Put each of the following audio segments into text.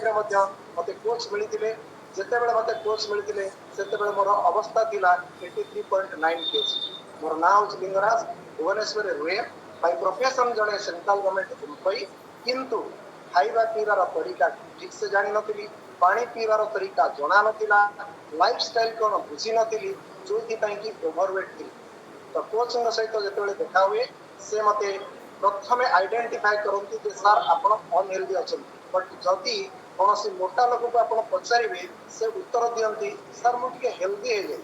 मते कोच मिलथिले जेतेबेले मते कोच मिलथिले सेतेबेले मोर अवस्था थिला 83.9 केजी। मोर नाम लिंगराज भुवनेश्वर रुए बाय प्रोफेशन जड़े सेंट्रल गवर्नमेंट एम्प्लॉई किंतु खाइबा पीबार तरीका ठीक से जानी नथिली पानी पीबार तरीका जना नथिला लाइफस्टाइल कोन बुझी नथिली जोथि पई कि ओवरवेट थी। तो कोच सहित जो देखा हुए से मते प्रथमे आइडेंटिफाई करती जे सर आपण अनहेल्दी अच्छा बट जदि कौन मोटा लोक को आप पचारे से उत्तर दिखती सर मुझे हेल्दी हो जाए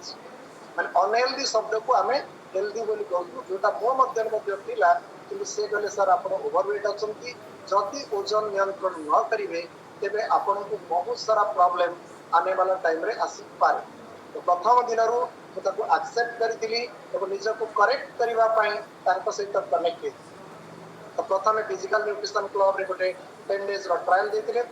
माने अनहेल्दी शब्द को आम हेल्दी बोली कहूँ जोटा मो मध्य कि से कहले सर आप ओवरवेट अच्छा जदि ओजन नियंत्रण न करेंगे तेरे आपन को बहुत सारा प्रॉब्लम आने वाला टाइम रे आसी पारे। तो प्रथम दिन मुझे एक्सेप्ट करी निजक करेक्ट करने सहित कनेक्ट तो प्रथम फिजिकल न्यूट्रिशन क्लब रे गोटे 10 डेज रो ट्रायल देथिले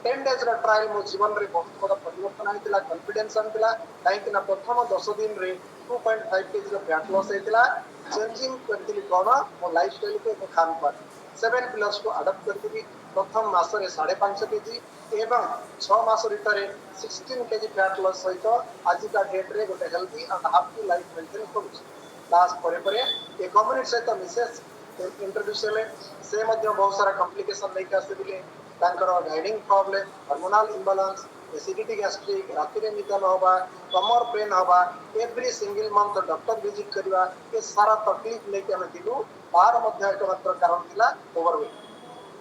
10 डेज रो ट्रायल मो जीवन रे बहुत बड़ा परिवर्तन आइतिला कॉन्फिडेंस आनतिला काहे कि ना प्रथम 10 दिन रे 2.5 केजी रो फैट लॉस हेतिला चेंजिंग करथिली कोन मो लाइफस्टाइल को खान पान 7 प्लस को अडॉप्ट करथिली प्रथम मास रे 5.5 केजी एवं 6 मास भितर 16 केजी फैट लॉस सहित आज का डेट रे गोटे healthy and happy life maintain करूछी। लास्ट परे ए कम्युनिटी सहित मिसेस इंट्रोड्यूस हेले से बहुत सारा कॉम्प्लिकेशन लेके आसते guiding problem hormonal imbalance acidity gastric राति में निद नवा कमर पेन हवा every single month doctor visit करवा ये सारा तकलीफ लेके आम दिलु तार एकमात्र कारण थिला ओवरवेट।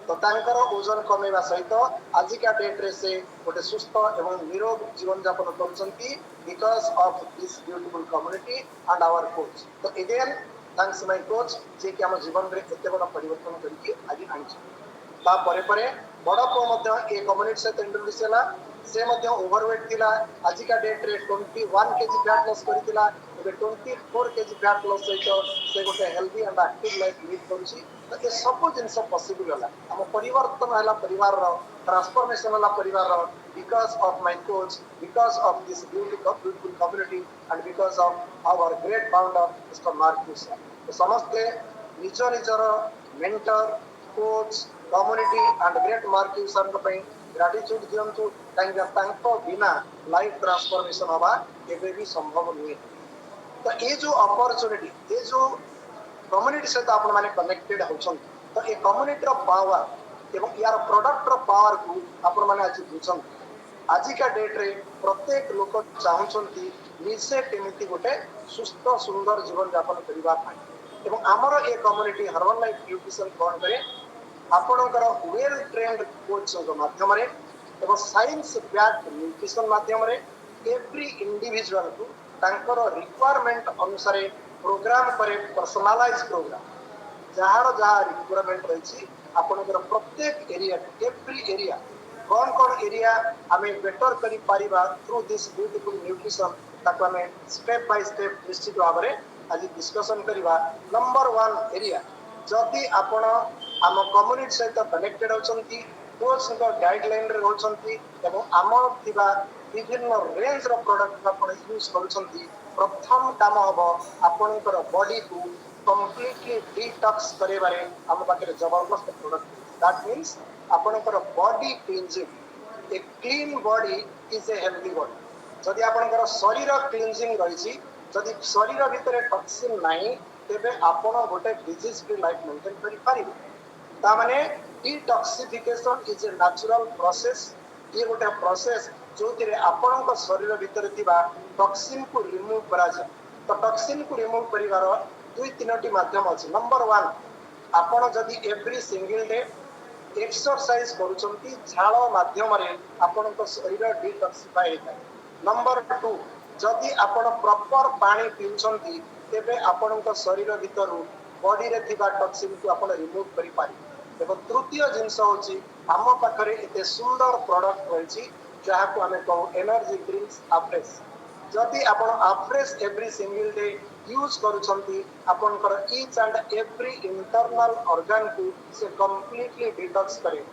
तो तांकर ओजन कमेवा सहित आजिका डेट रे से गोटे सुस्थ एवं निरोग जीवन यापन करछंती because of this beautiful community and our coach. तो अगेन थैंक्स माय कोच जे कि हम जीवन रे एते बड़ा परिवर्तन करके आज आनिछ। ता परे परे बड़ को मध्य ए कम्युनिटी से इंट्रोड्यूस होला से मध्य ओवरवेट थिला आजिका डेट रे 21 केजी फैट लॉस करितिला एबे 24 केजी फैट लॉस सहित से गोटे healthy and active life lead करूची। तो ये सब जिनस पॉसिबल होला हम परिवर्तन होला परिवार रो ट्रांसफॉर्मेशन होला परिवार रो because of my coach because of this beautiful community and because of our great founder mister Marcus. तो समस्ते निज निजर mentor coach community and great Marcus sir पई ग्रेटिट्यूड दियंतु तांको बिना लाइफ ट्रांसफॉर्मेशन हवा केबे भी संभव नहीं। तो ये जो अपॉर्चुनिटी ये जो कम्युनिटी सहित आप कनेक्टेड होछन तो ये कम्युनिटी पावर एवं यार प्रोडक्ट पावर को आप आज बुझन आजिका डेट रे प्रत्येक लोक चाहूँगी निजे केमिति गोटे सुस्थ सुंदर जीवन यापन करने एवं आमर a community herbal life nutrition कौन करे आपणकर वेल ट्रेन्ड कोच माध्यम एवं साइंस बैक्ड न्यूट्रिशन माध्यम एवरी इंडिविजुअल को तांकर रिक्वायरमेंट अनुसार प्रोग्राम करे पर्सनालाइज प्रोग्राम जार जहाँ रिक्वायरमेंट रही आपणकर प्रत्येक एरिया एवरी एरिया कौन कौन एरिया आम बेटर कर थ्रू दिस ब्यूटीफुल न्यूट्रिशन ताको आम स्टेप बाय स्टेप निश्चित भाव में आज डिस्कसन करवा। नंबर 1 एरिया जदि आपण आम कम्युनिटी सहित कनेक्टेड होती कोच गाइडलाइन रे रहउछंती एवं आम थिबा विभिन्न रेंज रो प्रोडक्ट आपण यूज करूछंती प्रथम काम हबो आपणकर बॉडी को कंप्लीटली डिटॉक्स करेबारे हम पाखे जबरदस्त प्रोडक्ट दैट मींस आपणकर body cleansing a clean body is a healthy body. जदि आपणकर शरीर क्लींजिंग रही जदि शरीर भितर टॉक्सिन नहीं तेबे आपण गोटे डिजीज फ्री लाइफ मेंटेन करि पारिबे। ता माने detoxification is a natural process ये गोटे प्रोसेस जो आपण शरीर भितर थिबा टॉक्सिन को रिमूव करा जाय। तो टॉक्सिन को रिमूव करिवार दुई तीनोटी माध्यम अछि। नंबर 1 आपण जदि एवरी सिंगल डे एक्सरसाइज करूछंती झाड़ माध्यम रे आपण शरीर डिटॉक्सिफाई होता। नंबर 2 जदि आपण प्रॉपर पानी पीउछंती तेबे आपण शरीर भितर बॉडी रे थिबा टॉक्सिन को आपण रिमूव करि पारि। एवं तृतीय जिनस होची आम पाखरे एते सुंदर प्रोडक्ट रही जहाँ को आम कहू एनर्जी ड्रिंक्स आफ्रेश। जदि आपण आफ्रेश एवरी सिंगल डे यूज करूछंती आपनकर each and every internal organ को से कंप्लीटली डिटॉक्स करे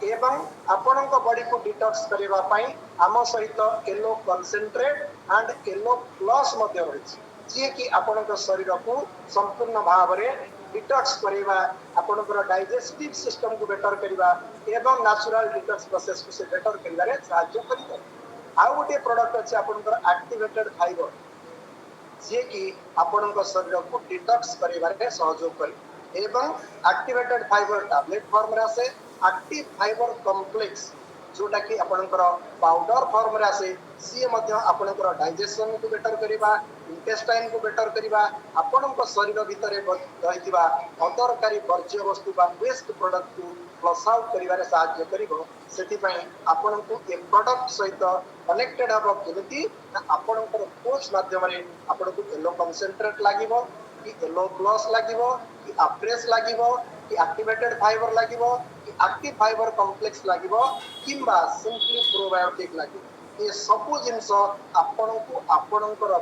एवं आपनक बॉडी को डिटॉक्स करबा पई आम सहित yellow concentrate and yellow plus मध्य रही जी कि आपनक शरीर को संपूर्ण भाव में डिटॉक्स करेवा आपनकर डाइजेस्टिव सिस्टम को बेटर करिवा एवं नेचुरल डिटॉक्स प्रोसेस को से बेटर करिवारे सहायता करिता आउ गोटे प्रोडक्ट अछि आपनकर एक्टिवेटेड फाइबर जे कि आपनकर शरीर को डिटॉक्स करिवारे सहयोग करे एवं एक्टिवेटेड फाइबर टैबलेट फॉर्म रे आसे एक्टिव फाइबर कॉम्प्लेक्स जोटा कि आपनकर पाउडर फॉर्म रे आसे सी मध्य आपनकर डाइजेशन को बेटर करिवा इंटेस्टाइन को बेटर करिवा आपनकर शरीर भितरे रहितिबा अदरकारी वर्ज्य वस्तु बा वेस्ट प्रोडक्ट को फ्लश आउट करिवारे सहायता करिवो सेति पई आपनको ए प्रोडक्ट सहित कनेक्टेड हबो केमिति आपनकर कोच माध्यम रे आपनको येलो कंसंट्रेट लागिवो कि येलो ग्लॉस लागिवो कि अप्रेस लागिवो कि एक्टिवेटेड फाइबर लागिवो कि एक्टिव फाइबर कॉम्प्लेक्स लागिवो किंबा सिंपली प्रोबायोटिक लागिवो ये सब जिंस आपनको आपनकर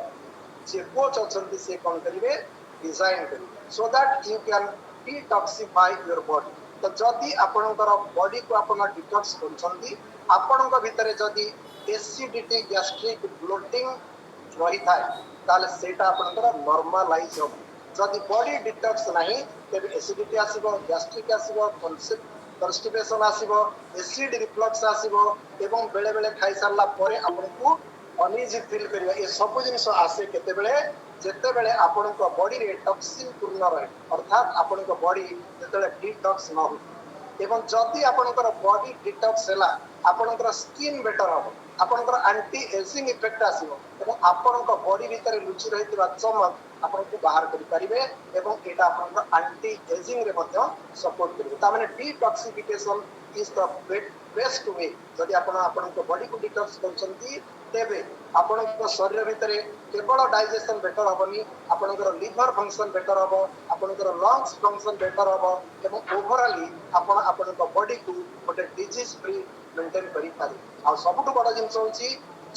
जे कोच अछंती से कोन करिवे डिजाइन करिवे सो that you can detoxify your body तो जदि आपनकर बॉडी को आपन डिटॉक्स करछंती आपनक भितरे जदि एसिडिटी गैस्ट्रिक ब्लोटिंग रही थाए ताले सेटा आपनकर नॉर्मलाइज हो जदि बॉडी डिटॉक्स नहीं तेबे एसिडिटी आसीबो गैस्ट्रिक आसीबो कॉन्स्टिपेशन आसीबो एसिड रिफ्लक्स आसीबो एवं बेले बेले खाई सारला परे आपनको अनइजी फील करिवा ए सब जिंस आसे केते बेले जेते बेले आपनको बॉडी रे टॉक्सिन पूर्ण रहे अर्थात आपनको बॉडी जेते डिटॉक्स न हो एवं जदि आपनकर बॉडी डिटॉक्स हैला आपनकर स्किन बेटर हो आपनकर एंटी एजिंग इफेक्ट आसीबो एवं आपनकर बॉडी भीतर लुचि रहितबा चमक आपनको बाहर करि परिबे एवं एटा आपनकर एंटी एजिंग रे मध्ये सपोर्ट करिबो ता माने detoxification is the best way जदि आपण आपनकर बॉडी को डिटॉक्स करछंती तेबे आपनकर शरीर भीतर केवल डाइजेशन बेटर होबनी आपनकर लिवर फंक्शन बेटर होबो आपनकर लंग्स फंक्शन बेटर होबो एवं ओवरऑली आपण आपनकर बॉडी को गोटे डिजीज फ्री मेंटेन करि पारि आ सबटु बड़ जिंस होची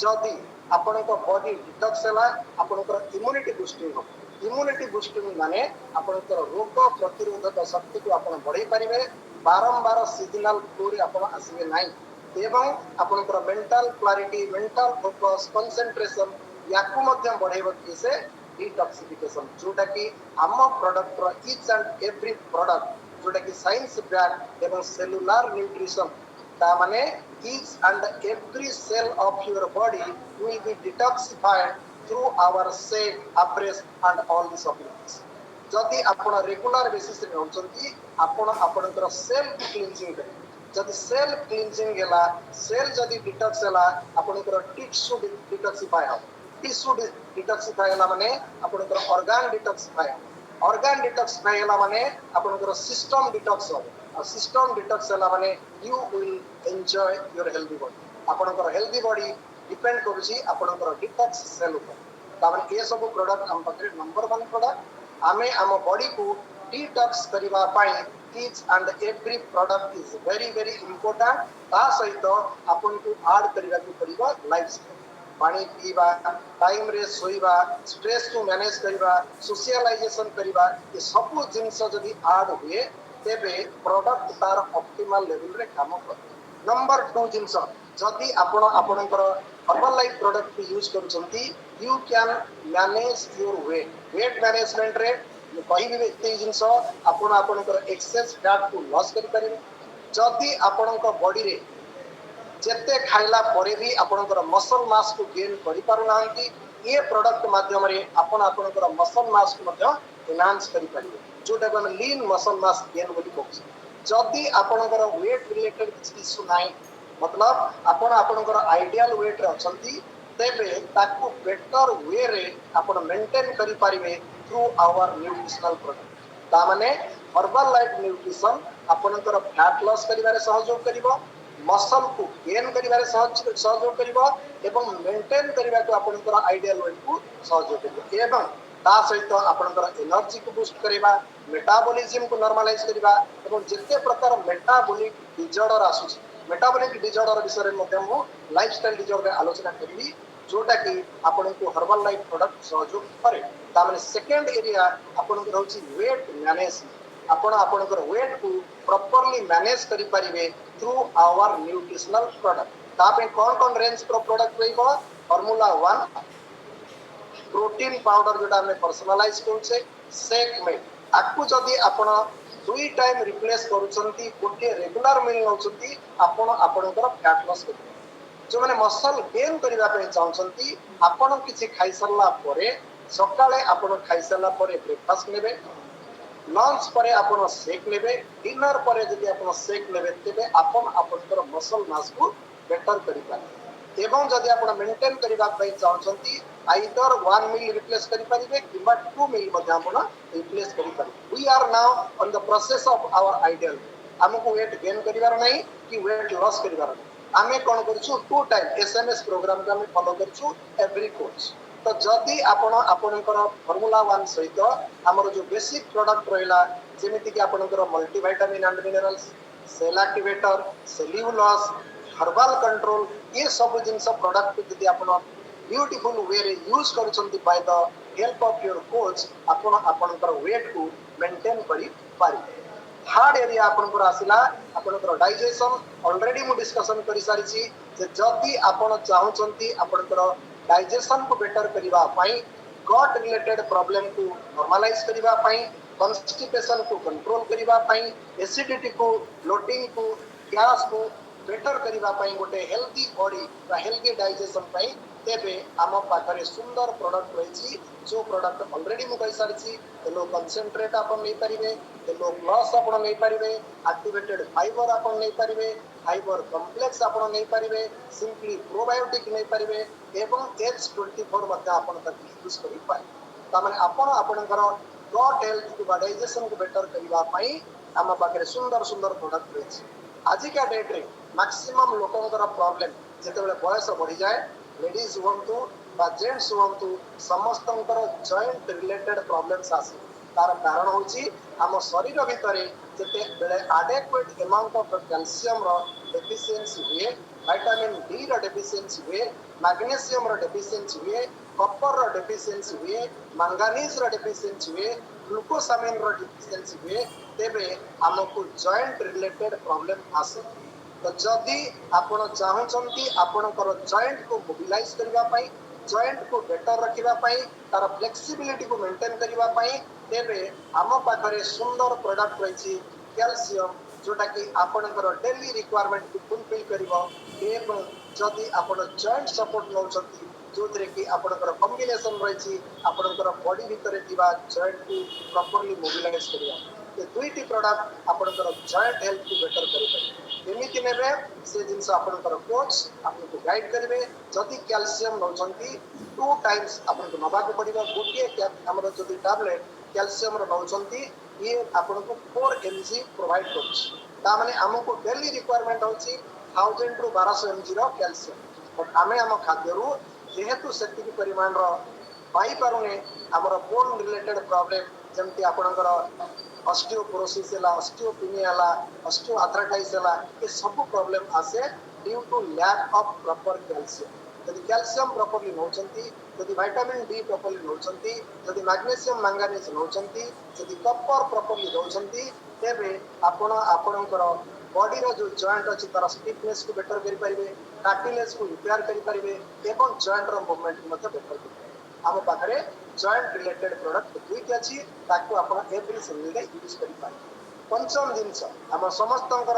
जदि आपनकर बॉडी डिटॉक्स हैला आपनकर इम्यूनिटी बूस्टिंग हो इम्यूनिटी बूस्टिंग माने आपनकर रोग प्रतिरोधक शक्ति को आपण बढ़ाई पारिबे बारंबार सीजनल फ्लू रे आपण आसीबे नाही एवं आपनकर mental clarity mental focus concentration याकू मध्यम बढ़ाइबो किसे डिटॉक्सिफिकेशन जोटा कि आम प्रोडक्ट रो ईच एंड एवरी प्रोडक्ट जोटा कि साइंस बैक एवं सेलुलर न्यूट्रिशन ता माने each and every cell of your body will be detoxified through our cell अप्रेस एंड ऑल द सप्लीमेंट्स जदि आपण रेगुलर बेसिस रे होचंती आपण आपनकर सेल क्लींजिंग करे जदि सेल क्लींजिंग हैला सेल जदि डिटॉक्स हैला आपनकर टिश्यू डिटॉक्सिफाई हो टिश्यू डिटॉक्सिफाई हैला माने आपनकर ऑर्गन डिटॉक्सिफाई हो ऑर्गन डिटॉक्सिफाई हैला माने आपनकर सिस्टम डिटॉक्स हो और सिस्टम डिटॉक्स हैला माने you will enjoy your healthy body आपनकर हेल्दी बॉडी डिपेंड करूची आपनकर डिटॉक्स सेल ऊपर ता माने ए सब प्रोडक्ट हम पकरे नंबर 1 प्रोडक्ट आमे हम बॉडी को डिटॉक्स करिवा पाई each and every product is very very important ता सहित आपन को ऐड करिवा को पड़िबा लाइफस्टाइल पानी पीवा टाइम रे सोइबा स्ट्रेस को मैनेज करिवा सोशलाइजेशन करिवा ये सब जिंस जदी ऐड हुए तेबे प्रोडक्ट तार ऑप्टिमल लेवल रे काम करे नंबर 2 जिंस जदी आपण आपनकर हर्बल लाइफ प्रोडक्ट यूज करूछंती you can manage your weight management रे कहि भी एते जिंस आपण आपनकर एक्सेस फैट को लॉस करि परिबे जदी आपनकर बॉडी रे जेते खाइला परे भी आपनकर मसल मास को गेन करि पारु नांती ये प्रोडक्ट माध्यम रे आपण आपनकर मसल मास को मध्य एनहांस करि परिबे जोटा को लीन मसल मास गेन बोली कहू जदी आपनकर वेट रिलेटेड किछ इशू नाही मतलब आपण आपनकर आइडियल वेट रे अछंती तेबे ताकू बेटर वे रे आपण मेंटेन करि परिबे थ्रू आवर न्यूट्रिशनल प्रोडक्ट ता माने हर्बल लाइफ न्यूट्रिशन आपनकर फैट लॉस करिवारे सहयोग करिवो मसल को गेन करिवारे सहयोग करिवो एवं मेंटेन करिवा को आपनकर आइडियल वेट को सहयोग करिवो एवं ता सहित आपनकर एनर्जी को बूस्ट करिवा मेटाबॉलिज्म को नॉर्मलाइज करिवा एवं जेते प्रकार मेटाबॉलिक डिसऑर्डर आसुची मेटाबॉलिक डिसऑर्डर विषय में मु लाइफस्टाइल डिसऑर्डर आलोचना करी जोटा कि आपण को हर्बल लाइफ प्रोडक्ट सहयोग करे ता माने सेकंड एरिया आपण को रहउची वेट मैनेजमेंट आपण आपनकर वेट को प्रॉपर्ली मैनेज करि परिबे थ्रू आवर न्यूट्रिशनल प्रोडक्ट ता पे कोन रेंज प्रो प्रोडक्ट रहइबो फार्मूला 1 प्रोटीन पाउडर जोटा हमें पर्सनलाइज करूछे शेक में आकु जदि आपण 2 टाइम रिप्लेस करूछंती गोटे रेगुलर मील नउछंती आपण आपणकर फैट लॉस करिवे जो माने मसल गेन करिवा पे चाहछंती आपण किछि खाइ सरला परे सकाळे आपण खाइ सरला परे ब्रेकफास्ट नेबे लंच परे आपण शेक नेबे डिनर परे जदि आपण शेक नेबे तेबे आपण आपणकर मसल मास को बेटर करि पारे एवं जदि आपण मेंटेन करिवा पे चाहछंती आइदर 1 मील रिप्लेस करि परिबे किबा 2 मील मध्ये आपण रिप्लेस करि परिबे we are now on the process of our ideal हमको वेट गेन करिवार नहीं कि वेट लॉस करिवार नहीं आमे कोन करछु 2 टाइम एसएमएस प्रोग्राम का हम फॉलो करछु एवरी कोर्स तो जदि आपण आपणकर फार्मूला 1 सहित हमर जो बेसिक प्रोडक्ट रहिला जेमिति कि आपणकर multivitamin and minerals cell activator cellulose herbal control ये सब जिंस प्रोडक्ट जदि आपण ब्यूटीफुल वे रे यूज करछंती by the help of your coach आपण आपणकर वेट को मेंटेन करि पारिबे हार्ड एरिया आपनकर आसिला आपनकर डाइजेशन ऑलरेडी मु डिस्कशन करि सारिछि जे जदि आपण चाहउचंती आपनकर डाइजेशन को बेटर करिवा पई गट रिलेटेड प्रॉब्लम को नॉर्मलाइज करिवा पई कॉन्स्टिपेशन को कंट्रोल करिवा पई एसिडिटी को ब्लोटिंग को गैस को बेटर करिवा पई गोटे हेल्दी बॉडी बा हेल्दी डाइजेशन पई तेबे आम पाखरे सुंदर प्रोडक्ट रही जो प्रोडक्ट ऑलरेडी मु कहि सारिछि एलो कंसंट्रेट आपण नै परिबे एलो प्लस आपण नै परिबे एक्टिवेटेड फाइबर आपण नै परिबे फाइबर कॉम्प्लेक्स आपण नै परिबे सिंपली प्रोबायोटिक नै परिबे एवं H24 मध्ये आपण तक यूज करि पाए त माने आपण आपणकर गट हेल्थ को डाइजेशन को बेटर करिवा पई आम पाखरे सुंदर सुंदर प्रोडक्ट रही आज का डेट रे मैक्सिमम लोकंकर प्रॉब्लम जेतेबेले बयस बढ़ी जाए लेडीज हुंतु बा जेंट्स हुंतु समस्तंकर जॉइंट रिलेटेड प्रॉब्लम्स आसे तार कारण होची हम शरीर भितर जेते बेले एडेक्वेट अमाउंट ऑफ कैल्शियम रो डेफिशिएंसी हुए विटामिन डी रो डेफिशिएंसी हुए मैग्नीशियम रो डेफिशिएंसी हुए कॉपर रो डेफिशिएंसी हुए मैंगनीज रो डेफिशिएंसी हुए ग्लूकोसामिन रो डेफिशिएंसी हुए तेबे हमको जॉइंट रिलेटेड प्रॉब्लम आसे तो जदि आपण चाहउचंती आपणकर जॉइंट को मोबिलाइज करिवा पई जॉइंट को बेटर रखिवा पई तार फ्लेक्सिबिलिटी को मेंटेन करिवा पई तेबे हम पाखरे सुंदर प्रोडक्ट रही कैल्शियम जोटा कि आपणकर डेली रिक्वायरमेंट को फुलफिल करिवो एवं जदि आपण जॉइंट सपोर्ट नउचंती जोथरे कि आपणकर कॉम्बिनेशन रही आपणकर बॉडी भितर थिबा जॉइंट को प्रॉपर्ली मोबिलाइज करिवा ये दुईटी प्रोडक्ट आपणकर जॉइंट हेल्थ को बेटर करि पारे एमिति नेबे से जिंस आपणकर कोच आपनको गाइड करिवे जदि कैल्शियम नउचंती 2 टाइम्स आपनको नबा को पड़िबा गोटिए हमर जदि टैबलेट कैल्शियम रो नउचंती ये आपनको 4 mg प्रोवाइड करछ ता माने हमको डेली रिक्वायरमेंट होची 1000 टू 1200 mg रो कैल्शियम बट आमे हम खाद्यरु जेहेतु सेतिकी परिमाण रो पाई पारुने हमर बोन रिलेटेड प्रॉब्लम जेमति आपणकर ऑस्टियोपोरोसिस है ऑस्टियोपिनिया है ऑस्टियोआर्थराइटिस है ये सब प्रॉब्लम आसे due to lack of proper calcium यदि कैल्शियम प्रॉपर्ली नउचंती यदि विटामिन डी प्रॉपर्ली नउचंती यदि मैग्नीशियम मैंगनीज नउचंती यदि कॉपर प्रॉपर्ली नउचंती तेबे आपण आपणकर बॉडी रो जो जॉइंट अछि तार स्टिफनेस को बेटर करि परिबे कार्टिलेज को रिपेयर करि परिबे एवं जॉइंट रो मूवमेंट को बेटर करि परिबे हम पाखरे जॉइंट रिलेटेड प्रोडक्ट दुईटी अछि ताकू आपण एवरी सिंगल डे यूज करि पाए पंचम जिंस हम समस्तंकर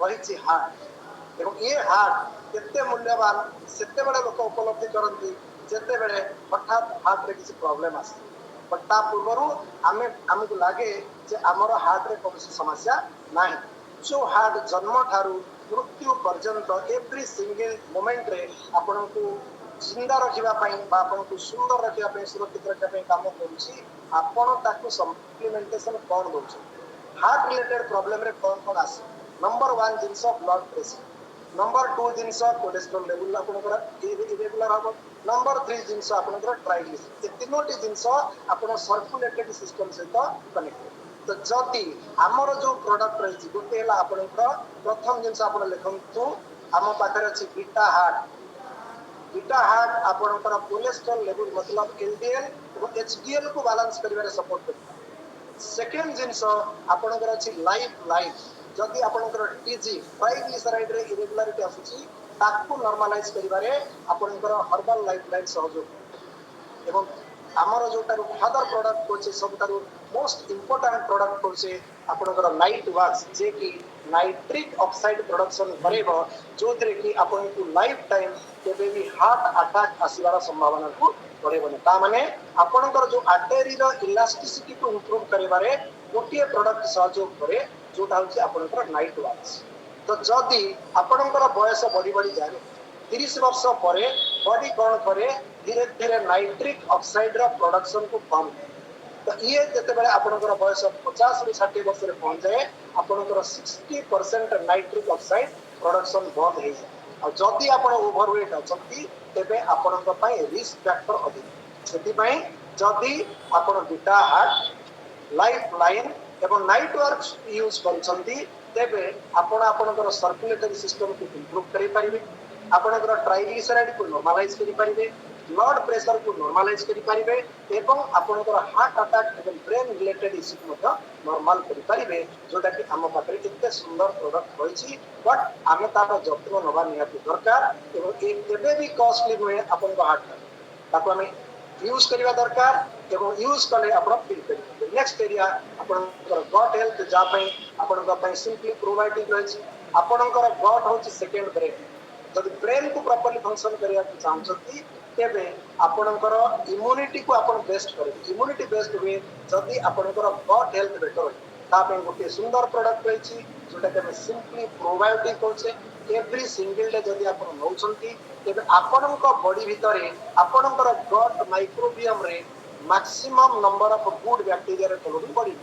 रहिछि हार्ट एवं ये हार्ट केते मूल्यवान सेते बडे लोक उपलब्धि करंती जेते बेले हठात हार्ट रे किसी प्रॉब्लम आसे बट ता पूर्वरु हमको लागे जे हमर हार्ट रे कोनसी समस्या नाही जो हार्ट जन्म ठारू मृत्यु पर्यंत एवरी सिंगल मोमेंट रे आपण को जिंदा रखिबा पई बा आपण को सुंदर रखिबा पई सुरक्षित रखिबा पई काम करूची आपण ताकू सप्लीमेंटेशन कोन दोछ हार्ट रिलेटेड प्रॉब्लम रे कोन आसे नंबर 1 जिंस ब्लड प्रेशर नंबर 2 जिंस कोलेस्ट्रॉल लेवल आपनकर इरेगुलर हो नंबर 3 जिंस आपनकर ट्राइग्लिसराइड ये तीनोटी जिंस आपण सर्कुलेटरी सिस्टम से कनेक्टेड तो जदि हमर जो प्रोडक्ट रही गोटे हला आपनकर प्रथम जिंस आपण लेखंतु हम पाखरे अछि बीटा हार्ट आपनकर कोलेस्ट्रॉल लेवल मतलब एलडीएल और एचडीएल को बैलेंस करिवारे सपोर्ट करता सेकंड जिंस आपनकर अछि लाइफ जदि आपनकर टीजी ट्राइग्लिसराइड रे इरेगुलरिटी आसुची ताकू नॉर्मलाइज करिवारे आपनकर हर्बल लाइफ सहयोग एवं आमर जोटा फादर प्रोडक्ट होचे सबुठारु मोस्ट इंपोर्टेंट प्रोडक्ट होचे आपनकर नाइट वाच जे कि नाइट्रिक ऑक्साइड प्रोडक्शन करेबो जोथरे कि आपनको लाइफ टाइम केबे भी हार्ट अटैक आसीबार संभावना को करेबो ता माने आपनकर जो आर्टरी रो इलास्टिसिटी को इंप्रूव करेबारे गोटे प्रोडक्ट सहयोग करे जोटा होचे आपनकर नाइट वाच। तो जदि आपनकर बयस बढ़ी बढ़ी जाए 30 वर्ष पर बॉडी कौन करे धीरे धीरे नाइट्रिक ऑक्साइड रो प्रोडक्शन को कम करे। तो ये जते बेले आपनकर बयस 50 रु 60 वर्ष रे पहुंच जाए आपनकर 60% नाइट्रिक ऑक्साइड प्रोडक्शन बंद हो जाए। और जदि आपण ओवरवेट अछंती तेबे आपनक पय रिस्क फैक्टर अधिक सेति पय जदि आपण बीटा हार्ट लाइफ लाइन एवं नाइट वर्क यूज करछंती तेबे आपण आपनकर सर्कुलेटरी सिस्टम को इंप्रूव करि परिबे आपनकर ट्राइग्लिसराइड को नॉर्मलाइज करि परिबे ब्लड प्रेशर को नॉर्मलाइज करि परिबे एवं आपनकर हार्ट अटैक एवं ब्रेन रिलेटेड इश्यू मत नॉर्मल करि परिबे जोटा कि हम पाखरे एते सुंदर प्रोडक्ट होइछि बट आमे तार जत्न नबा निहाती दरकार एवं ए केबे भी कॉस्टली नुहे आपनकर हार्ट ताको आमे यूज करबा दरकार एवं यूज कले आपण फील करिबे। नेक्स्ट एरिया आपनकर गट हेल्थ जा पई आपनकर पई सिंपली प्रोबायोटिक रहछि आपनकर गट होछि सेकंड ब्रेन जदि ब्रेन को प्रॉपर्ली फंक्शन करिया चाहछंती तेबे आपनकर इम्यूनिटी को आपण बेस्ट करिबे इम्यूनिटी बेस्ट हुए जदि आपनकर गट हेल्थ बेटर होय ता पे गोटे सुंदर प्रोडक्ट रहछि जोटा के सिंपली प्रोबायोटिक होचे एवरी सिंगल डे जदि आपण नउछंती तेबे आपनकर बॉडी भितरे आपनकर गट माइक्रोबियम रे maximum number of good bacteria रे कलोनी बढ़ी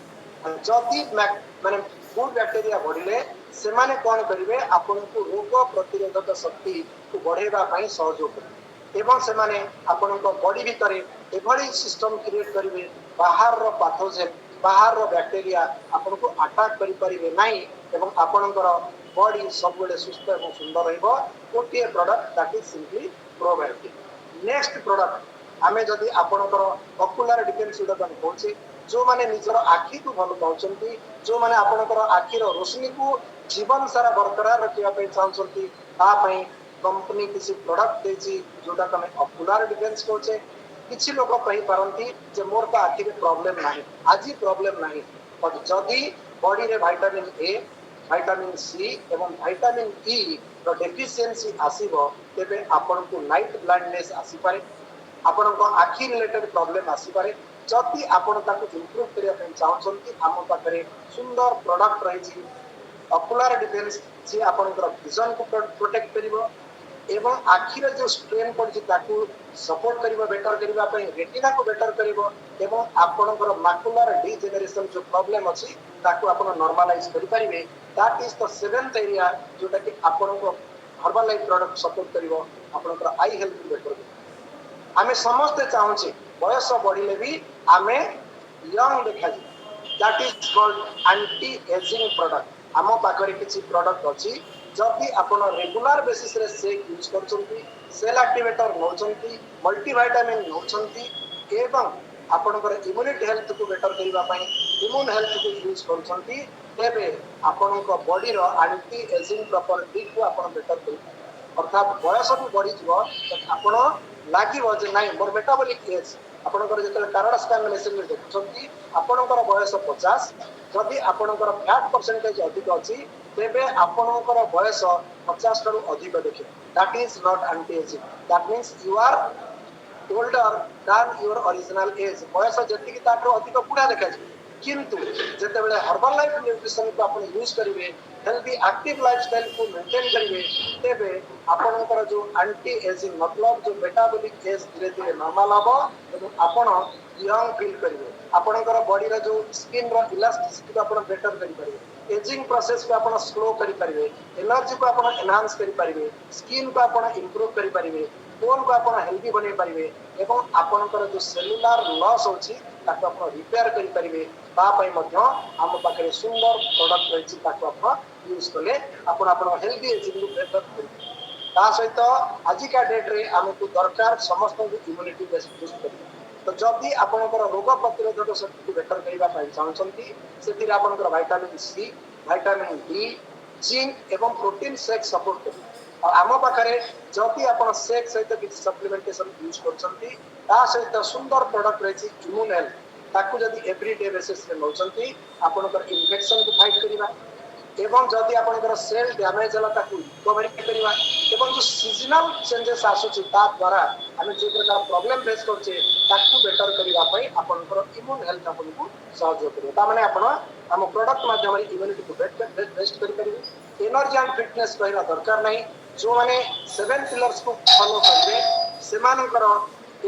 जदि माने गुड बैक्टीरिया बढ़िले से माने कोन करिवे आपनको रोग प्रतिरोधक शक्ति को बढ़ेबा पई सहयोग करिवे एवं से माने आपनको बॉडी भितरे एभली सिस्टम क्रिएट करिवे बाहर रो पैथोजेन बाहर रो बैक्टीरिया आपनको अटैक करि परिवे नाही एवं आपनकर बॉडी सब बेले सुस्थ एवं सुंदर रहइबो गोटे product that is simply probiotic. Next product आमे जदि आपनकर ऑक्युलर डिफेंस उडा कहूचे जो माने निजर आखी को भल पाउचंती जो माने आपनकर आखी रो रोशनी को जीवन सारा बरकरार रखिया पे चाहछंती ता पई कंपनी किसी प्रोडक्ट देछि जोटा तमे ऑक्युलर डिफेंस कहूचे किछि लोक कहि पारंती जे मोर का आखी में प्रॉब्लम नाही आजी प्रॉब्लम नाही पर जदि बॉडी रे विटामिन ए विटामिन सी एवं विटामिन ई रो डेफिशिएंसी आसीबो तेबे आपनको नाइट ब्लाइंडनेस आसी पारे आपनको आखी रिलेटेड प्रॉब्लम आसी पारे जदि आपण ताको इंप्रूव करिया पे चाहछंती हम पाखरे सुंदर प्रोडक्ट रहिछि ऑक्युलर डिफेंस जे आपनकर विजन को प्रोटेक्ट करिवो एवं आखिर जो स्ट्रेन पड़छि ताको सपोर्ट करिवो बेटर करिवा पई रेटिना को बेटर करिवो एवं आपनकर मैकुलर डिजेनरेशन जो प्रॉब्लम अछि ताको आपण नॉर्मलाइज करि परिबे that is the seventh area जोटा कि आपनको हर्बल लाइफ प्रोडक्ट सपोर्ट करिवो आपनकर आई हेल्थ को बेटर करिवो। आमे समस्त चाहूछि बयस बढ़िले भी आमे यंग देखा that is called anti ageing product आम पाखरे किछि प्रोडक्ट अछि जदि आपण रेगुलर बेसिस रे सेक यूज करछंती सेल एक्टिवेटर नउछंती मल्टीविटामिन नउछंती एवं आपणकर इम्यूनिटी हेल्थ को बेटर करिवा पई इम्यून हेल्थ को यूज करछंती तेबे आपणक बॉडी रो एंटी एजिंग प्रॉपर्टी को आपण बेटर करि अर्थात बयस भी बढ़ी जीवो आपण लागिवो जे नाही मोर मेटाबॉलिक एज आपणकर जेतले कारण स्कैन मेसिन रे देखछंती आपणकर बयस 50 जदि आपणकर फैट परसेंटेज अधिक अछि तेबे आपणकर बयस 50 ठाରୁ अधिक देखियो that is not anti aging that means you are older than your original age बयस जेतिकी ताठो अधिक बुढ़ा देखा किंतु जेते बेले हर्बल लाइफ न्यूट्रिशन को आपण यूज करिवे हेल्दी एक्टिव लाइफस्टाइल को मेंटेन करिवे तेबे आपनकर जो एंटी एजिंग मतलब जो मेटाबॉलिक एज धीरे धीरे नॉर्मल हबो एवं आपण यंग फील करिवे आपनकर बॉडी रा जो स्किन रा इलास्टिसिटी को आपण बेटर करि परिवे एजिंग प्रोसेस को आपण स्लो करि परिवे एनर्जी को आपण एनहांस करि परिवे स्किन को आपण इंप्रूव करि परिवे बोन को आपण हेल्दी बनै परिवे एवं आपनकर जो सेलुलर लॉस होछि ताको आपण रिपेयर करि परिवे ता पई मध्य हम पाखरे सुंदर प्रोडक्ट रहिछि ताको आपण यूज कले आपण आपण हेल्दी एजिंग को बेटर करि ता सहित आज का डेट रे हमकु दरकार समस्त इम्यूनिटी बेस्ट बूस्ट करि तो जदि आपनकर रोग प्रतिरोधक शक्ति को बेटर करिवा पई चाहछंती सेति आपनकर vitamin C vitamin D zinc एवं प्रोटीन शेक सपोर्ट करि आम पाखे जदि आप सेक सहित किसी सप्लीमेंटेशन यूज कर सहित सुंदर प्रोडक्ट रही इम्यून हेल्थ ताकू जदि एवरीडे बेसिस रे नौचंती आपनकर इन्फेक्शन को फाइट करिवा एवं जदि आपनकर सेल डैमेज हला ताकू रिकवरी करिवा एवं जो सीजनल चेंजेस आसुची ता द्वारा हमें जे प्रकार प्रॉब्लम फेस करछे ताकू बेटर करिवा पई आपनकर इम्यून हेल्थ आपनको सहयोग करियो ता माने आपण हम प्रोडक्ट माध्यम रे इम्यूनिटी को बेस्ट करि परिबे एनर्जी एंड फिटनेस कहना दरकार नहीं जो माने 7 पिलर्स को फॉलो करिवे सेमानकर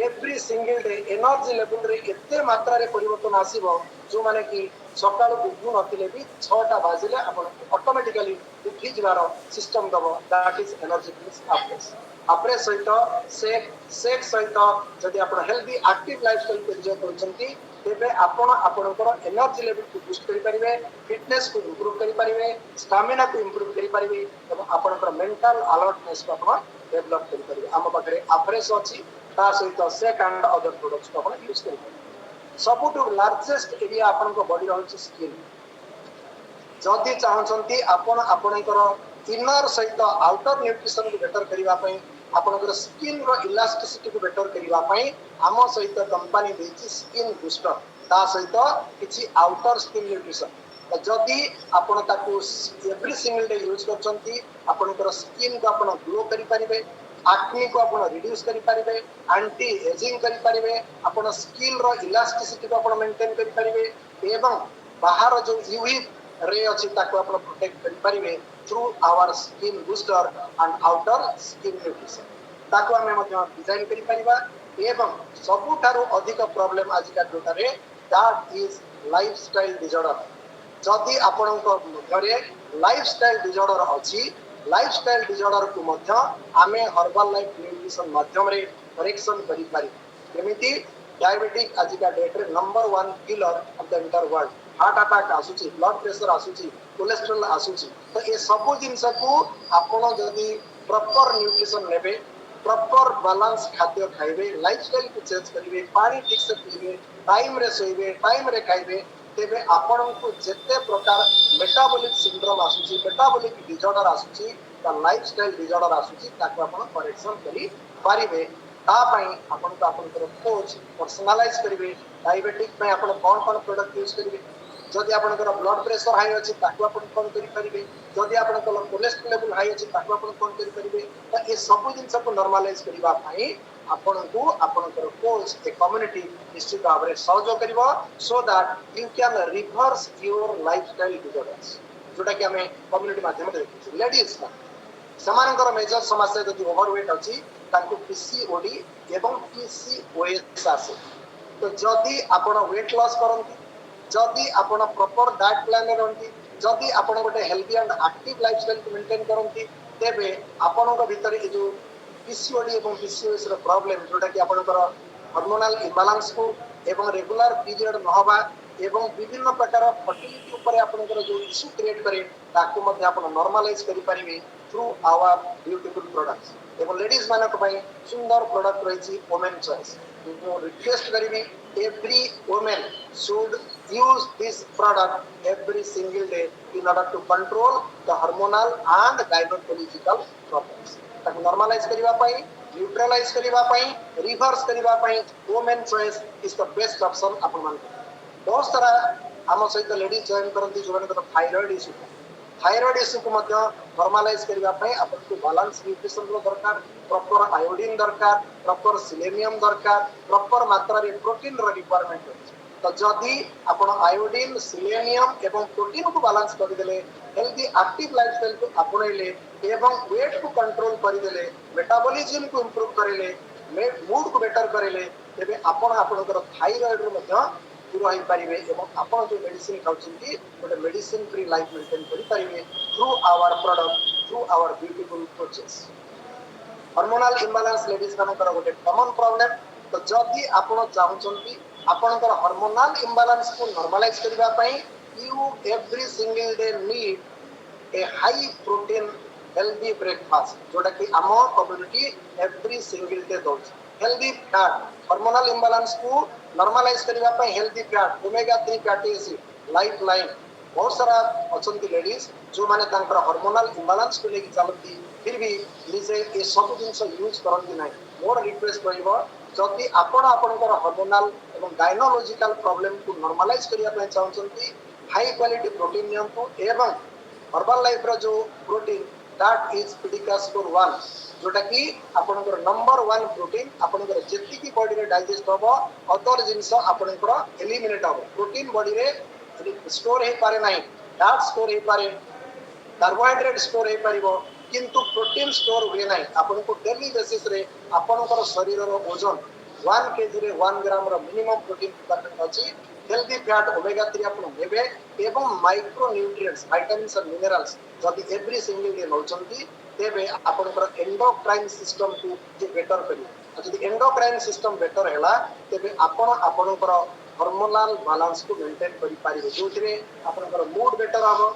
every single day energy level रे एते मात्रा रे परिवर्तन आसीबो जो माने कि सकाळ उठू नथिले भी 6टा बाजिले आपण ऑटोमेटिकली उठी जवार सिस्टम दबो दैट इज एनर्जी ड्रिंक्स आपरे सहित सेक सहित जदि आपण हेल्दी एक्टिव लाइफस्टाइल को एंजॉय करछंती तेबे आपण आपणकर एनर्जी लेवल को बूस्ट करि परिबे फिटनेस को इंप्रूव करि परिबे स्टैमिना को इंप्रूव करि परिबे एवं आपणकर मेंटल अलर्टनेस को आपण डेवलप करि परिबे हम पाखरे अफ्रेश अछि ता सहित सेक एंड अदर प्रोडक्ट्स को आपण यूज करि परिबे सबुठु लार्जेस्ट एरिया आपणको बॉडी रहउछि स्किन जदि चाहछंती आपण आपणकर इनर सहित आउटर न्यूट्रिशन को बेटर करिवा पई आपणकर स्किन रो इलास्टिसिटी को बेटर करिवा पई हम सहित कंपनी देछि स्किन बूस्टर ता सहित किछि आउटर स्किन न्यूट्रिशन जदि आपण ताकू एवरी सिंगल डे यूज करछंती आपणकर स्किन को आपण ग्लो करि परिबे एक्ने को आपण रिड्यूस करि परिबे एंटी एजिंग करि परिबे आपण स्किन रो इलास्टिसिटी को आपण मेंटेन करि परिबे एवं बाहर जो यूवी रे अछि ताको आपण प्रोटेक्ट करि परिबे through our skin booster and outer skin nutrition ताको हमें मध्य डिजाइन करि परिबा एवं सबुठारु अधिक प्रॉब्लम आज का जोटारे दैट इज लाइफस्टाइल डिसऑर्डर जदि आपणक मध्यरे लाइफस्टाइल डिसऑर्डर अछि लाइफस्टाइल डिसऑर्डर को मध्य आमे हर्बल लाइफ न्यूट्रिशन माध्यम रे करेक्शन करि पारि जेमिति डायबिटिक आज का डेट रे number 1 killer of the entire world heart attack आसुची ब्लड प्रेशर आसुची कोलेस्ट्रॉल आसुची तो ये सब जिनस को आपण जदि प्रॉपर न्यूट्रिशन लेबे प्रॉपर बैलेंस खाद्य खाइबे लाइफस्टाइल को चेंज करिवे पानी ठीक से पीबे टाइम रे सोइबे टाइम रे खाइबे तेबे आपण को जते प्रकार मेटाबॉलिक सिंड्रोम आसुची मेटाबॉलिक डिसऑर्डर आसुची ता लाइफस्टाइल डिसऑर्डर आसुची ताको आपण करेक्शन करि पारिबे ता पई आपण को आपण कोच पर्सनलाइज करिवे डायबिटिक में आपण कोन प्रोडक्ट यूज करिवे जदि आपनकर ब्लड प्रेशर हाई अछि ताकू आपण कोन करि परिबे जदि आपनकर कोलेस्ट्रॉल लेवल हाई अछि ताकू आपण कोन करि परिबे त ए सब जिंस को नॉर्मलाइज करिवा पई आपनको आपनकर कोच ए कम्युनिटी निश्चित भाव रे सहयोग करिवो so that you can reverse your lifestyle disorders जोटा कि हमें कम्युनिटी माध्यम रे देखि लेडीज का समानकर मेजर समस्या जदि ओवरवेट अछि ताको पीसीओडी एवं पीसीओएस आसे तो जदि आपण वेट लॉस करंती जदि आपण प्रॉपर डाइट प्लान रहंती जदि आपण गोटे हेल्दी एंड एक्टिव लाइफस्टाइल को मेंटेन करंती तेबे आपणक भीतर ए जो पीसीओडी एवं पीसीओएस रो प्रॉब्लम जोटा कि आपणकर हार्मोनल इम्बैलेंस को एवं रेगुलर पीरियड न होबा एवं विभिन्न प्रकार फर्टिलिटी ऊपर आपणकर जो इश्यू क्रिएट करे ताको मध्ये आपण नॉर्मलाइज करि परिबे थ्रू आवर ब्यूटीफुल प्रोडक्ट्स एवं लेडीज मानक पई सुंदर प्रोडक्ट रहिछि वुमेन चॉइस मु रिक्वेस्ट करिबी every women should use this product every single day in order to control the hormonal and gynecological problems ताकि normalize करिवा पई neutralize करिवा पई reverse करिवा पई women choice is the best option अपन मान बहुत सारा हम सहित लेडीज जॉइन करंती जो माने थायराइड इश्यू को मध्य नॉर्मलाइज करिवा पई अपन को बैलेंस न्यूट्रिशन रो दरकार प्रॉपर आयोडीन दरकार प्रॉपर सेलेनियम दरकार प्रॉपर मात्रा रे प्रोटीन रो रिक्वायरमेंट तो जदि आपण आयोडीन सेलेनियम एवं प्रोटीन को बैलेंस कर देले हेल्दी एक्टिव लाइफस्टाइल को अपनाइले एवं वेट को कंट्रोल कर देले मेटाबॉलिज्म को इंप्रूव करेले मूड को बेटर करेले तेबे आपण आपनकर थायराइड रो मध्य दूर होई परिबे एवं आपण जो मेडिसिन खाउछिंती गोटे मेडिसिन फ्री लाइफ मेंटेन करि परिबे through our product through our beautiful process hormonal imbalance ladies मानकर गोटे कॉमन प्रॉब्लम तो जदि आपण चाहुछंती आपनकर हार्मोनल इम्बैलेंस को नॉर्मलाइज करिवा पई you every single day need a high protein healthy breakfast जोटा कि आम कम्युनिटी एवरी सिंगल डे दोछ हेल्दी फैट हार्मोनल इम्बैलेंस को नॉर्मलाइज करिवा पई healthy fat omega 3 fatty acid life line बहुत सारा अछंती लेडीज जो माने तांकर हार्मोनल इम्बैलेंस को लेके चलती फिर भी निजे ये सब जिनस यूज करती ना मोर रिक्वेस्ट रही आपणकर हार्मोनाल और गाइनोलॉजिकल प्रॉब्लम को नॉर्मलाइज करने चाहते हाई क्वालिटी प्रोटीन नियंतु एवं हर्बल लाइफ रो जो प्रोटीन दैट इज पिडिकास फॉर वन जोटा कि आपणकर नंबर वन प्रोटीन आपणकर जेतिकी बॉडी रे डाइजेस्ट होबो अदर जिंस आपणकर एलिमिनेट होबो प्रोटीन बॉडी रे स्टोर हे पारे नाही फैट स्टोर हे पारे कार्बोहाइड्रेट स्टोर हो पारिबो किंतु प्रोटीन स्टोर हुए ना आपन को डेली बेसिस रे आपनकर शरीर रो ओजन 1 केजी रे 1 ग्राम रो मिनिमम प्रोटीन रिक्वायरमेंट अछि हेल्दी फैट ओमेगा 3 आपन नेबे एवं माइक्रो न्यूट्रिएंट्स विटामिन्स और मिनरल्स जदि एवरी सिंगल डे नउचंती तेबे आपनकर एंडोक्राइन सिस्टम को जे बेटर करियो जदि एंडोक्राइन सिस्टम बेटर हैला तेबे आपनकर हार्मोनल बैलेंस को मेंटेन करि पारिबे जोथिरे आपनकर मूड बेटर हबो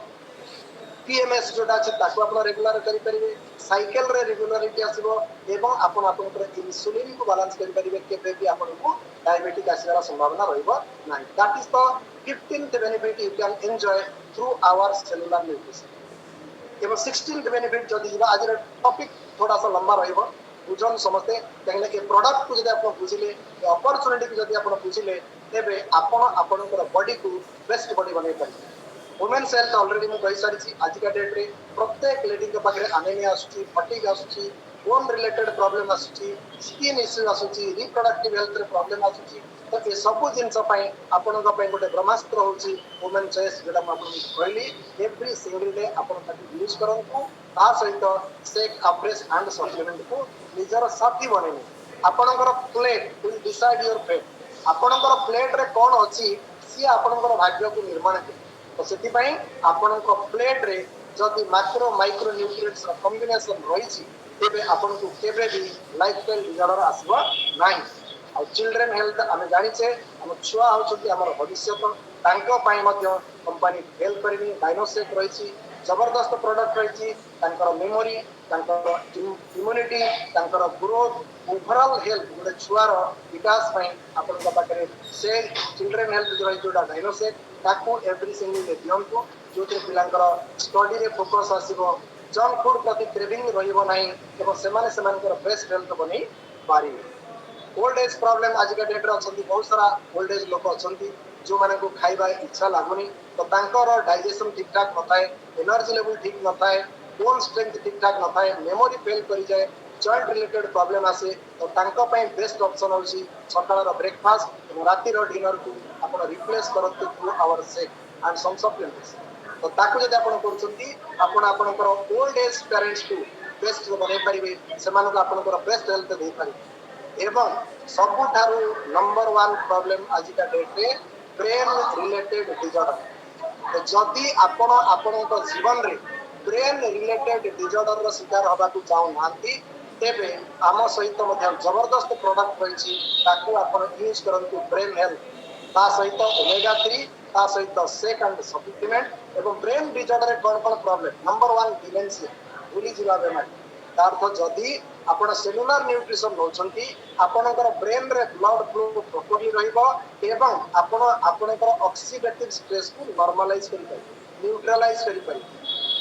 पीएमएस जोटा अछि ताको आपण रेगुलर करि परिबे साइकिल रे रेगुलरिटी आसीबो एवं आपण आपनकर इंसुलिन को बैलेंस करि परिबे केबे भी आपण को डायबिटिक आसीबार संभावना रहइबो नाही that is the 15th benefit you can enjoy through our cellular nutrition एवं 16th बेनिफिट जदि जिबा आज टॉपिक थोड़ा सा लंबा रहइबो बुझन समझते कहले ए प्रोडक्ट को जदि आपण बुझिले ए अपॉर्चुनिटी को जदि आपण बुझिले तेबे आपण आपनकर बॉडी को बेस्ट बॉडी बनै परिबे वुमेन्स हेल्थ ऑलरेडी मैं कही सारी आज का डेट रे प्रत्येक लेडी के पाखे अनेमिया आसुची फटीग आसुची बोन रिलेटेड प्रॉब्लम आसुची स्किन इश्यू आसुची रिप्रोडक्टिव हेल्थ रे प्रॉब्लम आसुची तो ये सब जिनस आपण गोटे ब्रह्मास्त्र होची वुमेन चॉइस जेटा मैं आपको कहली एवरी सिंगल डे आपण ताकि यूज करंतु ता सहित सेक अफ्रेश एंड सप्लीमेंट को निजर साथी बनेनी आपणकर plate will decide your fate आपणकर प्लेट रे कोन अछि सी आपणकर भाग्य को निर्माण करे तो से आपण प्लेट रे जदि माइक्रो माइक्रो न्यूट्रिएंट्स कॉम्बिनेशन रही तेबे आपण को केबे भी लाइफस्टाइल डिसऑर्डर आसबो नाही आ चिल्ड्रन हेल्थ आमे जानिछे हम छुआ होछथि हमर भविष्य तांको पई मध्य कंपनी हेल्प करनी डायनोसेक रही जबरदस्त प्रोडक्ट रही तांकर मेमोरी तांकर इम्यूनिटी तांकर ग्रोथ ओवरऑल हेल्थ गोटे छुआर विकास पई आपण पाखरे से चिल्ड्रन हेल्थ रही जोटा डायनोसेक ताकू एवरी सिंगल डे दियंतु जोते पिलांकर स्टडी रे फोकस आसीबो जंक फूड प्रति क्रेविंग रहिबो नाही एवं सेमाने सेमानकर बेस्ट हेल्थ बनी पारिबे ओल्ड एज प्रॉब्लम आज का डेट रे अछंती बहुत सारा ओल्ड एज लोक अछंती जो माने को खाइबा इच्छा लागुनी तो तांकर डाइजेशन ठीक ठाक नथाय एनर्जी लेवल ठीक नथाय बोन स्ट्रेंथ ठीक ठाक नथाय मेमोरी फेल करि जाय जॉइंट रिलेटेड प्रॉब्लम आसे तो तांको पई बेस्ट ऑप्शन होची सकाळर ब्रेकफास्ट और राती रो डिनर को आपण रिप्लेस करंतु through our shake and some supplements तो ताको जदि आपण करछंती आपण आपणकर ओल्ड एज पेरेंट्स को बेस्ट बनै परिबे सेमानक आपणकर बेस्ट हेल्थ दे परिबे एवं सबुठारु नंबर 1 प्रॉब्लम आज का डेट रे ब्रेन रिलेटेड डिसऑर्डर तो जदि आपण आपणक जीवन रे ब्रेन रिलेटेड डिसऑर्डर रो शिकार होबा को चाहू नांती तेबे आम सहित मध्य जबरदस्त प्रोडक्ट रही ताकू आपण यूज करंतु ब्रेन हेल्थ ता सहित ओमेगा 3 ता सहित सेक एंड सप्लीमेंट एवं ब्रेन डिसऑर्डर रे कोन प्रॉब्लम नंबर 1 डिमेंशिया भूली जिबा बेमारी तार्थ जदि आपण सेलुलर न्यूट्रिशन नउछंती आपणकर ब्रेन रे ब्लड फ्लो प्रॉपर्ली रहइबो एवं आपण आपणकर ऑक्सीडेटिव स्ट्रेस को नॉर्मलाइज करि पारि न्यूट्रलाइज करि पारि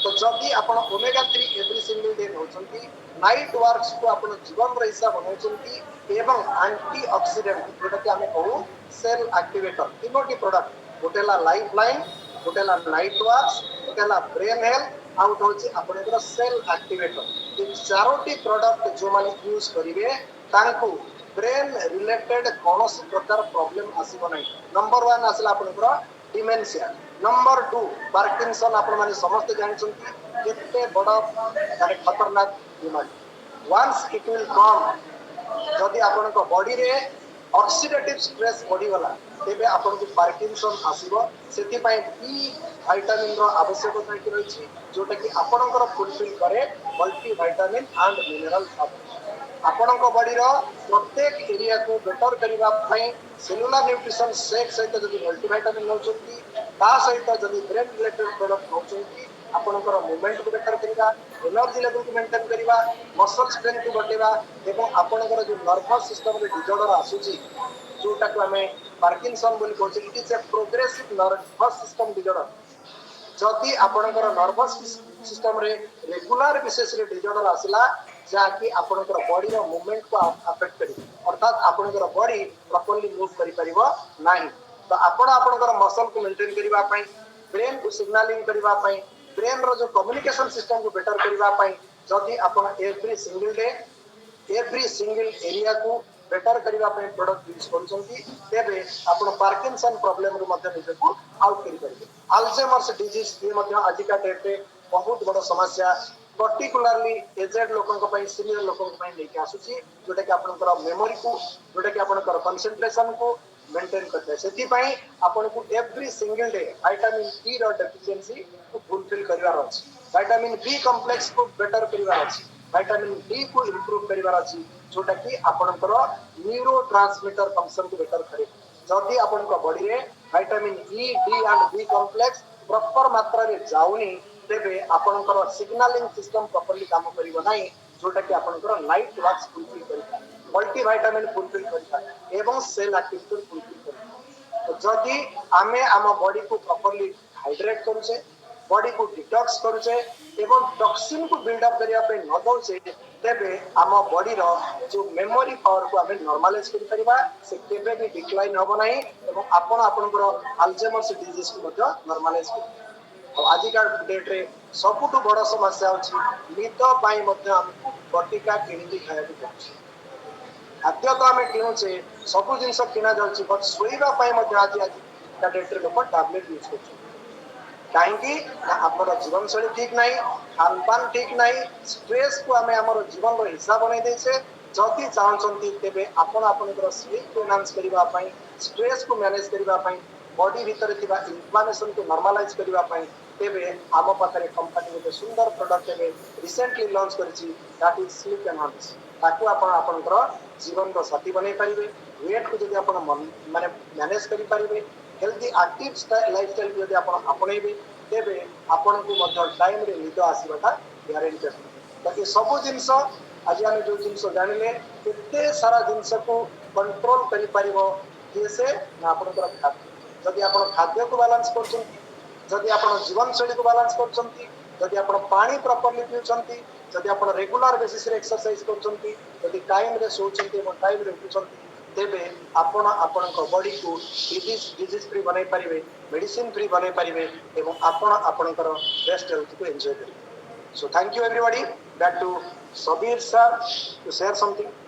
तो जदि आपण ओमेगा 3 एवरी सिंगल डे नउछंती नाइट वर्क्स को आपण जीवन रे हिसाब बनउछंती एवं एंटी ऑक्सीडेंट जेटा कि हमें कहू सेल एक्टिवेटर तीनोटी प्रोडक्ट गोटेला लाइफ लाइन गोटेला नाइट वर्क्स गोटेला ब्रेन हेल्थ आउट होची आपणकर सेल एक्टिवेटर इन चारोटी प्रोडक्ट जो माने यूज करिवे तांको ब्रेन रिलेटेड कोनोसी प्रकार प्रॉब्लम आसीबो नै नंबर 1 आसला आपणकर डिमेंशिया नंबर 2 पार्किंसन आपण माने समस्त जानछंती केते बड़ माने खतरनाक बीमारी वंस इट विल कम जदि आपणक बॉडी रे ऑक्सीडेटिव स्ट्रेस बढ़ी गला तेबे आपन को पार्किंसन आसीबो सेति पई बी विटामिन रो आवश्यकता कि रही जोटा कि आपणकर फुलफिल करे मल्टी विटामिन एंड मिनरल आपणक बॉडी रो प्रत्येक एरिया को बेटर करिबा पई सेलुलर न्यूट्रिशन सेक सहित जदि मल्टी विटामिन नउचंती ता सहित जदि ब्रेन रिलेटेड प्रोडक्ट नउचंती आपणकर मूवमेंट को बेटर करिबा एनर्जी लेवल को मेंटेन करिबा मसल स्ट्रेंथ को बढ़ेबा एवं आपणकर जो नर्वस सिस्टम रे डिसऑर्डर आसुची जोटा को हमें पार्किंसन बोली कहू it is a progressive nervous system disorder जदि आपणकर नर्वस सिस्टम रे रेगुलर विशेष रे डिजॉर्डर आसिला जाकि आपनकर बॉडी रो मूवमेंट को अफेक्ट करी अर्थात आपनकर बॉडी प्रॉपर्ली मूव करि परिबो नाही तो आपनकर मसल को मेंटेन करिवा पई ब्रेन को सिग्नलिंग करिवा पई ब्रेन रो जो कम्युनिकेशन सिस्टम को बेटर करिवा पई जदि आपन एवरी सिंगल एरिया को बेटर करिवा पई प्रोडक्ट यूज करछंती तेबे आपन पार्किंसन प्रॉब्लम रो मध्ये निजको आउट करि परिबे अल्जाइमर्स डिजीज ये मध्ये आजिका डेट रे बहुत बड़ समस्या पर्टिकुलरली एजेड लोकन पई सीनियर लोकन पई लेके आसुची जोटा कि आपनकर मेमोरी को जोटा कि आपनकर कंसंट्रेशन को मेंटेन करते सेति पई आपन को every single day vitamin D रो डेफिशिएंसी को फुलफिल करिवार अछि विटामिन बी कॉम्प्लेक्स को बेटर करिवार अछि विटामिन डी को इंप्रूव करिवार अछि जोटा कि आपनकर न्यूरोट्रांसमीटर फंक्शन को बेटर करे जदि आपनकर बॉडी रे vitamin E D and B complex proper मात्रा रे जाउनी तेबे आपनकर सिग्नलिंग सिस्टम प्रॉपर्ली काम करिवो नाही जोटा कि आपनकर नाइट वर्क्स फुलफिल करिता मल्टी विटामिन फुलफिल करिता एवं सेल एक्टिविटी फुलफिल करिता तो जदि आमे आम बॉडी को प्रॉपर्ली हाइड्रेट करूचे बॉडी को डिटॉक्स करूचे एवं टॉक्सिन को बिल्डअप करिया पे न दउचे तेबे आम बॉडी रो जो मेमोरी पावर को आमे नॉर्मलाइज करि परिबा से केबे भी डिक्लाइन होबो नाही एवं आपनकर अल्जाइमर्स डिजीज को मध्ये नॉर्मलाइज करि आजिका डेट रे सबुठु बड़ समस्या होची निद पाई मध्ये हमको बटिका किनिकी खायबो पड़छ खाद्य तो आमे किनुचे सब जिंस किना जाउची बट सोइबा पाई मध्ये आज का डेट रे लोक टैबलेट यूज करछ काहेकि हमर जीवन शैली ठीक नाही खान पान ठीक नाही स्ट्रेस को आमे हमर जीवन रो हिस्सा बनै दैछे जति चाहछंती तेबे आपनकर स्लीप को एनहांस करिवा पाई स्ट्रेस को मैनेज करिवा पाई बॉडी भीतर थिबा इन्फ्लेमेशन को नॉर्मलाइज करिवा पाई तेबे आम पाखरे कंपनी गोटे सुंदर प्रोडक्ट एबे रिसेंटली लॉन्च करिछि दैट इज स्लीप एनहांस ताकू आपनकर जीवन रो साथी बनै परिबे वेट को जदि आपन माने मैनेज करि परिबे हेल्दी एक्टिव लाइफस्टाइल जदि आपन आपणैबे तेबे आपन को मध्ये टाइम रे निद आसीबाटा ग्यारंटी ताकि सब जिंस आज आम जो जिन जानिले केते सारा जिनस को कंट्रोल करि परिबो किसे ना आपनकर खाद्य जदि आपन खाद्य को बैलेंस करछंती जदि आपन जीवन शैली को बैलेंस करछंती जदि आपन पानी प्रॉपर्ली पिउछंती जदि आपन रेगुलर बेसिस रे एक्सरसाइज करछंती जदि टाइम रे सोचंती एवं टाइम रे उठुछंती तेबे आपन आपनक बॉडी को डिजीज फ्री बनै परिबे मेडिसिन फ्री बनै परिबे एवं आपन आपनकर बेस्ट हेल्थ को एंजॉय करिबे so thank you everybody back to Sabir sir to share something